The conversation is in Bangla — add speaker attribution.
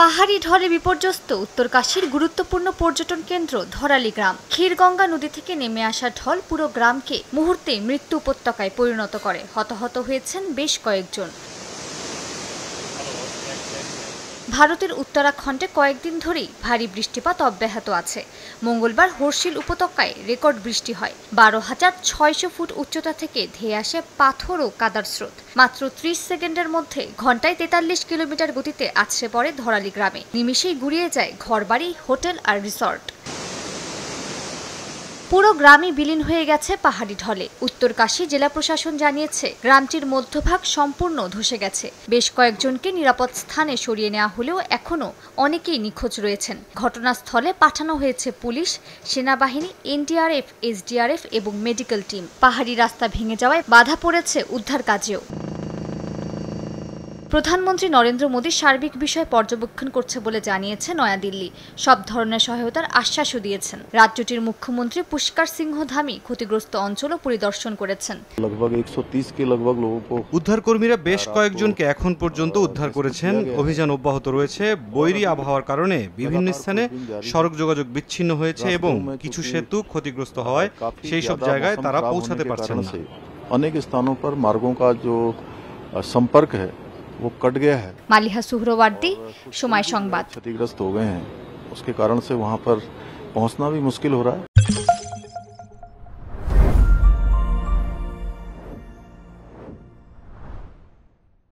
Speaker 1: পাহাড়ি ঢলে বিপর্যস্ত উত্তরকাশীর গুরুত্বপূর্ণ পর্যটন কেন্দ্র ধরালি গ্রাম। ক্ষীরগঙ্গা নদী থেকে নেমে আসা ঢল পুরো গ্রামকে মুহূর্তে মৃত্যু উপত্যকায় পরিণত করে। হতাহত হয়েছেন বেশ কয়েকজন। ভারতের উত্তরাখণ্ডে কয়েকদিন ধরেই ভারী বৃষ্টিপাত অব্যাহত আছে। মঙ্গলবার হর্ষিল উপত্যকায় রেকর্ড বৃষ্টি হয়। 12,600 ফুট উচ্চতা থেকে ধেয়ে আসে পাথর ও কাদার স্রোত। মাত্র 30 সেকেন্ডের মধ্যে ঘন্টায় 43 কিলোমিটার গতিতে আছড়ে পড়ে ধরালি গ্রামে। নিমেষেই গুড়িয়ে যায় ঘরবাড়ি, হোটেল আর রিসর্ট। পুরো গ্রামই বিলীন হয়ে গেছে পাহাড়ি ঢলে। উত্তরকাশী জেলা প্রশাসন জানিয়েছে, গ্রামটির মধ্যভাগ সম্পূর্ণ ধসে গেছে। বেশ কয়েকজনকে নিরাপদ স্থানে সরিয়ে নেওয়া হলেও এখনও অনেকেই নিখোঁজ রয়েছেন। ঘটনাস্থলে পাঠানো হয়েছে পুলিশ, সেনাবাহিনী, এনডিআরএফ, এসডিআরএফ এবং মেডিকেল টিম। পাহাড়ি রাস্তা ভেঙে যাওয়ায় বাধা পড়েছে উদ্ধার কাজেও। প্রধানমন্ত্রী নরেন্দ্র মোদী সার্বিক বিষয় পর্যবেক্ষণ করছে বলে জানিয়েছে নয়াদিল্লি। সব ধরনের সহায়তার আশ্বাসও দিয়েছেন। রাজ্যটির মুখ্যমন্ত্রী পুষ্কর সিংহ ধামি ক্ষতিগ্রস্ত অঞ্চলও পরিদর্শন করেছেন।
Speaker 2: উদ্ধারকর্মীরা বেশ কয়েকজনকে এখন পর্যন্ত উদ্ধার করেছেন। অভিযান অব্যাহত রয়েছে। বৈরী আবহাওয়ার কারণে বিভিন্ন স্থানে সড়ক যোগাযোগ বিচ্ছিন্ন হয়েছে এবং কিছু সেতু ক্ষতিগ্রস্ত হওয়ায় সেই সব জায়গায় তারা পৌঁছাতে পারছেন না।
Speaker 3: অনেক স্থানों पर मार्गों का जो संपर्क है वो कट गया है।
Speaker 1: মালিহা সুহরওয়ার্দী, সময় সংবাদ।
Speaker 3: क्षतिग्रस्त हो गए हैं, उसके कारण से वहां पर पहुंचना भी मुश्किल हो रहा है।